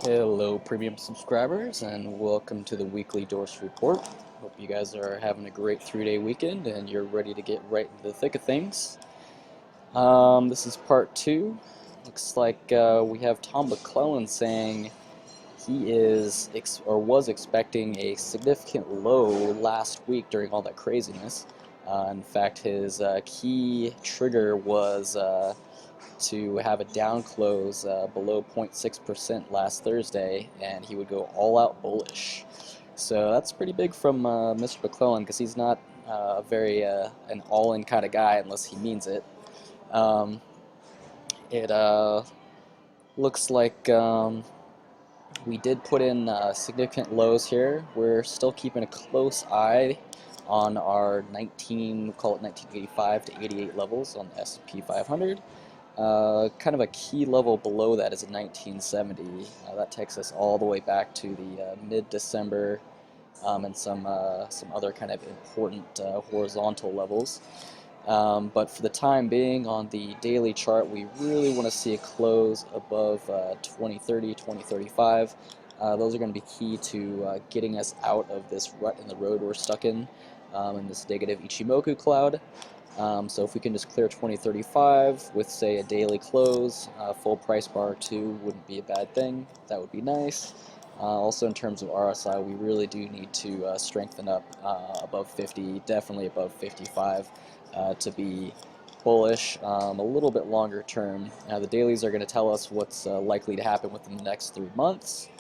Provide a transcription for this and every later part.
Hello, premium subscribers, and welcome to the weekly Dorsey report. Hope you guys are having a great 3-day weekend and you're ready to get right into the thick of things. This is part two. Looks like we have Tom McClellan saying he is or was expecting a significant low last week during all that craziness. In fact, his key trigger was to have a down close below 0.6% last Thursday, and he would go all out bullish. So that's pretty big from Mr. McClellan, because he's not very an all-in kind of guy unless he means it. It looks like we did put in significant lows here. We're still keeping a close eye on our 1985 to 88 levels on the S&P 500. Kind of a key level below that is a 1970. That takes us all the way back to the mid-December and some other kind of important horizontal levels. But for the time being, on the daily chart, we really want to see a close above 2030, 2035. Those are going to be key to getting us out of this rut in the road we're stuck in this negative Ichimoku cloud. So if we can just clear 2035 with, say, a daily close, full price bar 2 wouldn't be a bad thing. That would be nice. Also, in terms of RSI, we really do need to strengthen up above 50, definitely above 55, to be bullish. A little bit longer term. The dailies are going to tell us what's likely to happen within the next 3 months.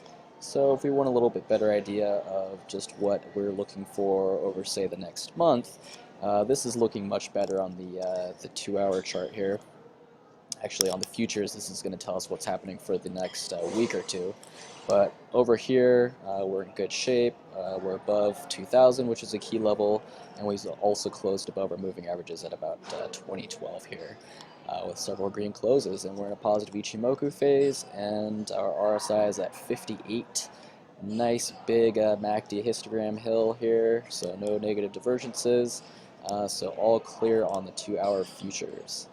So if we want a little bit better idea of just what we're looking for over, say, the next month, this is looking much better on the 2-hour chart here. Actually, on the futures, this is going to tell us what's happening for the next week or two. But over here, we're in good shape. We're above 2,000, which is a key level, and we've also closed above our moving averages at about 2012 here, with several green closes. And we're in a positive Ichimoku phase, and our RSI is at 58. Nice big MACD histogram hill here, so no negative divergences. So all clear on the 2-hour futures.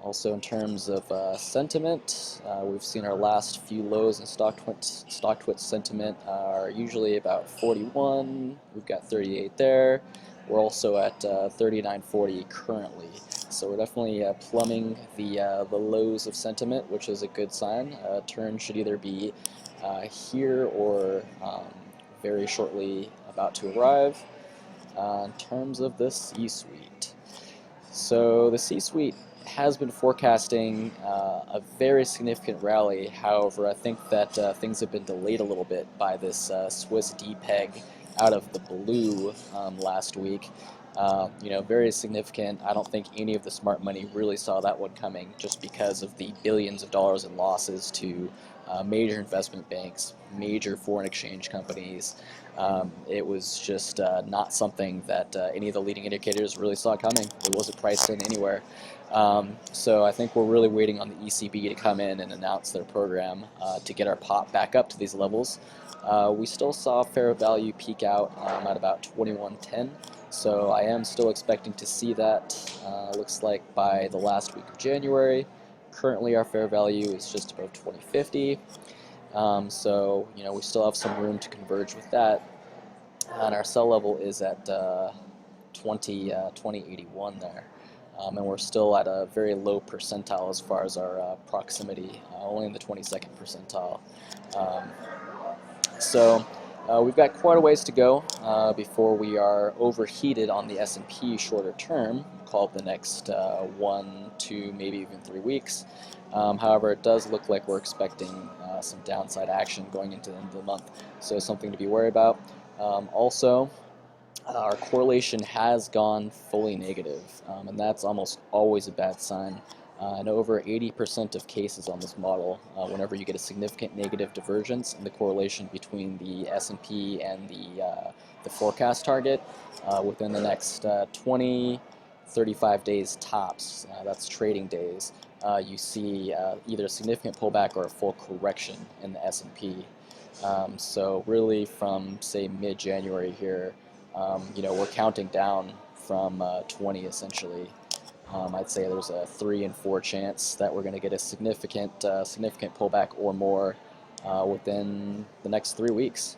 Also, in terms of sentiment, we've seen our last few lows in StockTwits sentiment are usually about 41. We've got 38 there. We're also at 39.40 currently. So we're definitely plumbing the lows of sentiment, which is a good sign. Turn should either be here or very shortly about to arrive. In terms of the C-suite, so the C-suite has been forecasting a very significant rally. However, I think that things have been delayed a little bit by this Swiss D-peg out of the blue last week. Very significant. I don't think any of the smart money really saw that one coming, just because of the billions of dollars in losses to major investment banks, major foreign exchange companies. It was just not something that any of the leading indicators really saw coming. It wasn't priced in anywhere. So I think we're really waiting on the ECB to come in and announce their program to get our pop back up to these levels. We still saw fair value peak out at about 2110. So I am still expecting to see that. Looks like by the last week of January. Currently our fair value is just above 2050. So we still have some room to converge with that. And our sell level is at 2081 there. And we're still at a very low percentile as far as our proximity, only in the 22nd percentile. So we've got quite a ways to go before we are overheated on the S&P shorter term, called the next 1, 2, maybe even 3 weeks. However, it does look like we're expecting some downside action going into the end of the month, so something to be worried about. Also, our correlation has gone fully negative, and that's almost always a bad sign. In over 80% of cases on this model, whenever you get a significant negative divergence in the correlation between the S&P and the forecast target within the next 20, 35 days tops, that's trading days, you see either a significant pullback or a full correction in the S&P. So really from, say, mid-January here, we're counting down from 20 essentially. I'd say there's a 3 in 4 chance that we're going to get a significant pullback or more within the next 3 weeks.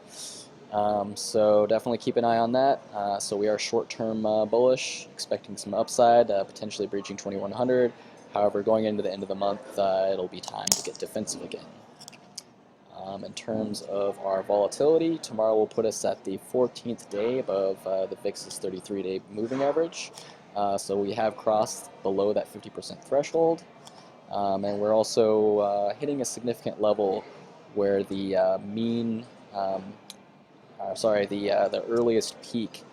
So definitely keep an eye on that. So we are short-term bullish, expecting some upside, potentially breaching 2100. However, going into the end of the month, it'll be time to get defensive again. In terms of our volatility, tomorrow will put us at the 14th day above the VIX's 33-day moving average. So we have crossed below that 50% threshold. And we're also hitting a significant level where the the earliest peak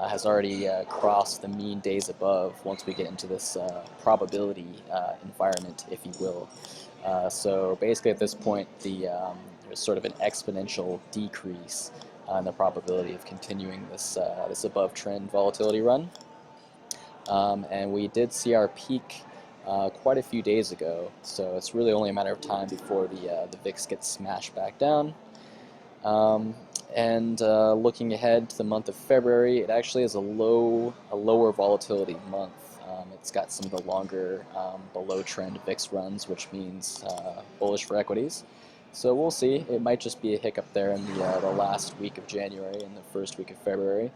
has already crossed the mean days above once we get into this probability environment, if you will. So basically at this point, there's sort of an exponential decrease in the probability of continuing this above trend volatility run. And we did see our peak quite a few days ago, so it's really only a matter of time before the VIX gets smashed back down. Looking ahead to the month of February, it actually is a lower volatility month. It's got some of the longer below trend VIX runs, which means bullish for equities. So we'll see. It might just be a hiccup there in the last week of January and the first week of February,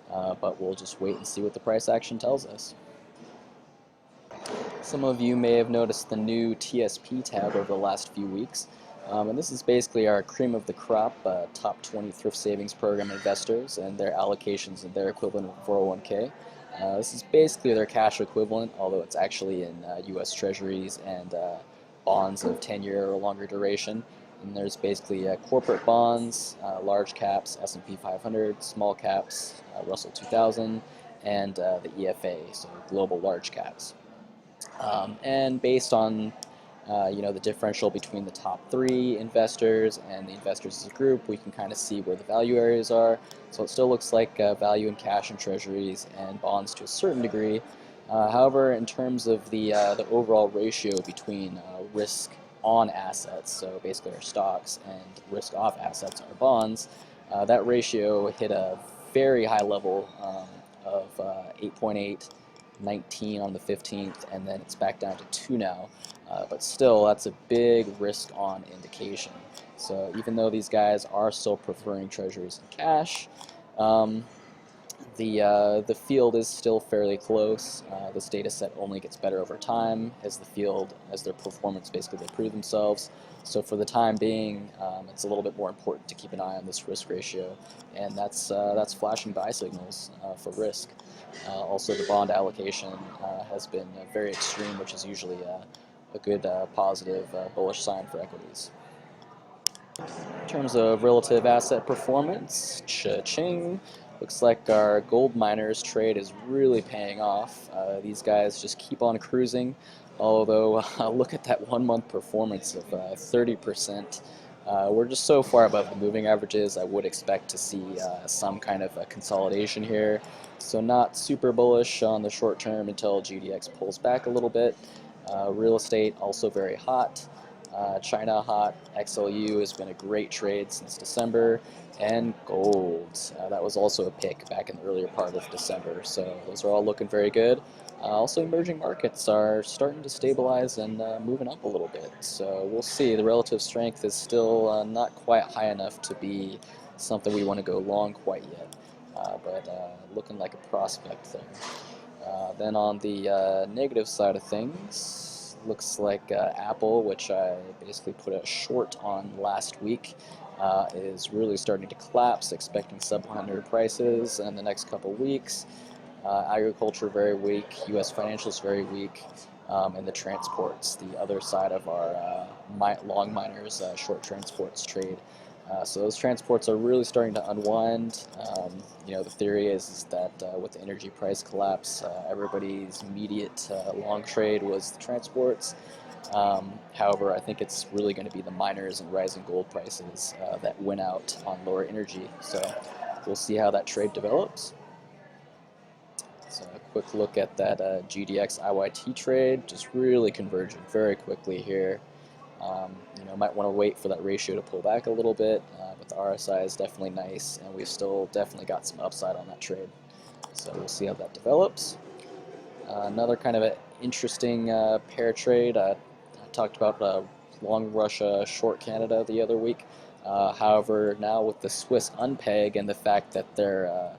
but we'll just wait and see what the price action tells us. Some of you may have noticed the new TSP tab over the last few weeks. And this is basically our cream of the crop, top 20 thrift savings program investors and their allocations and their equivalent of 401k. This is basically their cash equivalent, although it's actually in U.S. Treasuries and bonds of 10-year or longer duration. And there's basically corporate bonds, large caps, S&P 500, small caps, Russell 2000, and the EFA, so global large caps. And based on the differential between the top 3 investors and the investors as a group, we can kind of see where the value areas are. So it still looks like value in cash and treasuries and bonds to a certain degree. However, in terms of the overall ratio between risk on assets, so basically our stocks, and risk off assets, our bonds, that ratio hit a very high level of 8.8, 19 on the 15th, and then it's back down to 2 now. But still, that's a big risk-on indication. So even though these guys are still preferring treasuries and cash, the field is still fairly close. This data set only gets better over time as their performance basically they prove themselves. So for the time being, it's a little bit more important to keep an eye on this risk ratio, and that's flashing buy signals for risk. Also, the bond allocation has been very extreme, which is usually a good positive bullish sign for equities. In terms of relative asset performance, cha-ching, looks like our gold miners trade is really paying off. These guys just keep on cruising, although look at that 1-month performance of 30%. We're just so far above the moving averages, I would expect to see some kind of a consolidation here. So not super bullish on the short term until GDX pulls back a little bit. Real estate also very hot. China hot. XLU has been a great trade since December. And gold. That was also a pick back in the earlier part of December. So those are all looking very good. Also, emerging markets are starting to stabilize and moving up a little bit. So we'll see. The relative strength is still not quite high enough to be something we want to go long quite yet. But looking like a prospect there. Then on the negative side of things, looks like Apple, which I basically put a short on last week, is really starting to collapse, expecting sub-100 prices in the next couple weeks. Agriculture very weak, U.S. financials very weak, and the transports, the other side of our long miners short transports trade. So those transports are really starting to unwind. The theory is that with the energy price collapse, everybody's immediate long trade was the transports. However, I think it's really going to be the miners and rising gold prices that win out on lower energy. So we'll see how that trade develops. So a quick look at that GDX IYT trade, just really converging very quickly here. Might want to wait for that ratio to pull back a little bit, but the RSI is definitely nice, and we've still definitely got some upside on that trade. So we'll see how that develops. Another kind of an interesting pair trade I talked about long Russia, short Canada the other week. However, now with the Swiss unpeg and the fact that their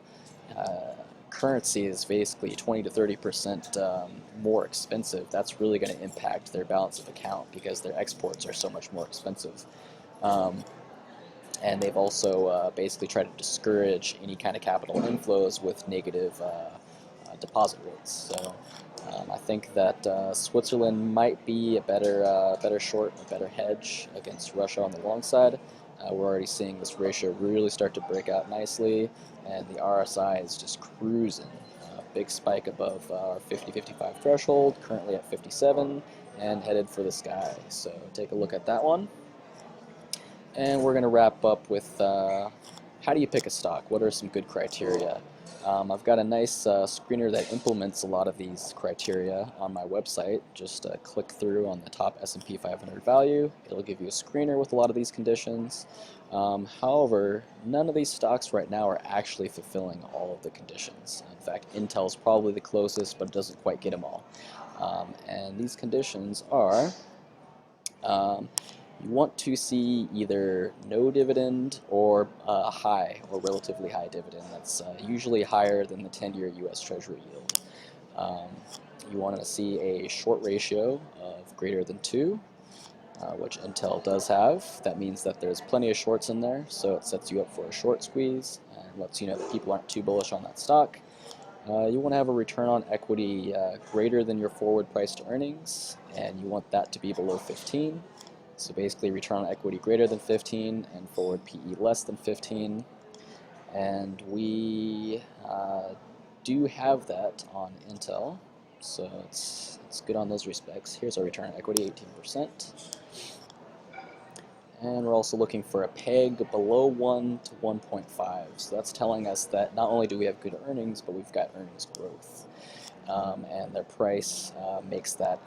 currency is basically 20 to 30% more expensive, that's really going to impact their balance of account because their exports are so much more expensive. Um, and they've also basically tried to discourage any kind of capital inflows with negative deposit rates. So I think that Switzerland might be a better short, a better hedge against Russia on the long side. We're already seeing this ratio really start to break out nicely, and the RSI is just cruising. Big spike above our 50-55 threshold, currently at 57, and headed for the sky. So take a look at that one. And we're going to wrap up with how do you pick a stock? What are some good criteria? I've got a nice screener that implements a lot of these criteria on my website. Just click through on the top S&P 500 value. It'll give you a screener with a lot of these conditions. However, none of these stocks right now are actually fulfilling all of the conditions. In fact, Intel's probably the closest, but it doesn't quite get them all. And these conditions are you want to see either no dividend or a high or relatively high dividend that's usually higher than the 10-year U.S. Treasury yield. You want to see a short ratio of greater than 2, which Intel does have. That means that there's plenty of shorts in there, so it sets you up for a short squeeze and lets you know that people aren't too bullish on that stock. You want to have a return on equity greater than your forward price to earnings, and you want that to be below 15. So basically return on equity greater than 15 and forward PE less than 15. And we do have that on Intel, so it's good on those respects. Here's our return on equity, 18%. And we're also looking for a peg below 1 to 1.5. So that's telling us that not only do we have good earnings, but we've got earnings growth. And their price makes that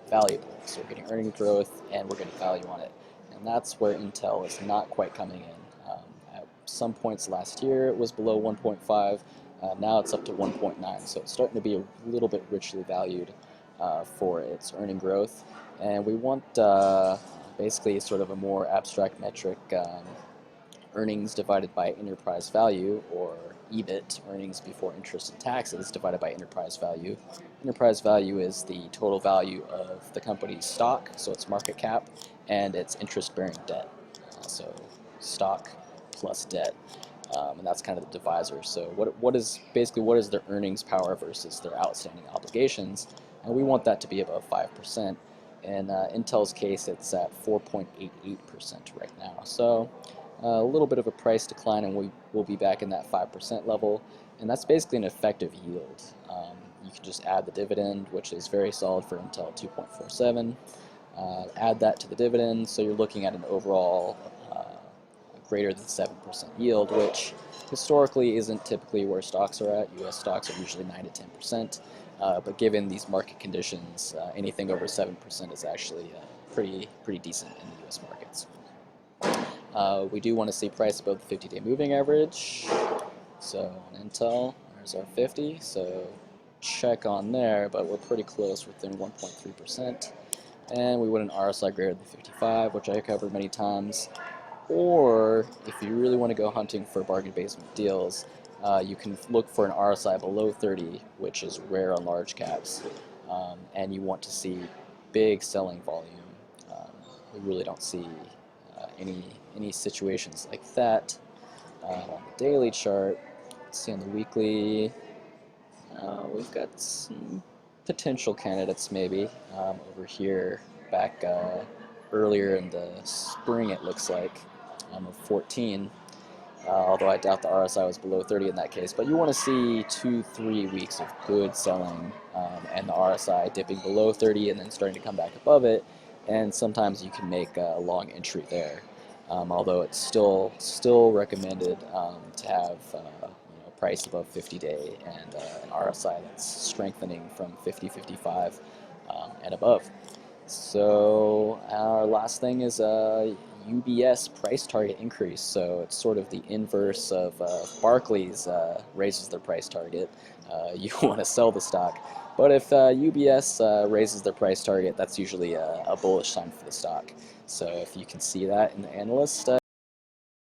valuable. So we're getting earnings growth and we're getting value on it. And that's where Intel is not quite coming in. At some points last year it was below 1.5. Now it's up to 1.9. So it's starting to be a little bit richly valued for its earning growth. And we want basically sort of a more abstract metric, earnings divided by enterprise value, or EBIT, earnings before interest and taxes, divided by enterprise value. Enterprise value is the total value of the company's stock, so its market cap, and its interest-bearing debt. So stock plus debt, and that's kind of the divisor. So what is their earnings power versus their outstanding obligations, and we want that to be above 5%. In Intel's case, it's at 4.88% right now. So a little bit of a price decline, and we will be back in that 5% level, and that's basically an effective yield. You can just add the dividend, which is very solid for Intel, 2.47. Add that to the dividend, so you're looking at an overall greater than 7% yield, which historically isn't typically where stocks are at. U.S. stocks are usually 9 to 10%. But given these market conditions, anything over 7% is actually pretty decent in the U.S. markets. We do want to see price above the 50-day moving average. So on Intel, there's our 50. So check on there, but we're pretty close, within 1.3%. And we want an RSI greater than 55, which I covered many times. Or if you really want to go hunting for bargain basement deals, you can look for an RSI below 30, which is rare on large caps, and you want to see big selling volume. We really don't see any situations like that on the daily chart. Let's see on the weekly. We've got some potential candidates maybe over here back earlier in the spring, it looks like, of 14. Although I doubt the RSI was below 30 in that case. But you want to see 2-3 weeks of good selling, and the RSI dipping below 30 and then starting to come back above it, and sometimes you can make a long entry there. Although it's still recommended to have price above 50-day and an RSI that's strengthening from 50-55 and above. So our last thing is UBS price target increase. So it's sort of the inverse of Barclays raises their price target. You want to sell the stock. But if UBS raises their price target, that's usually a bullish sign for the stock. So if you can see that in the analyst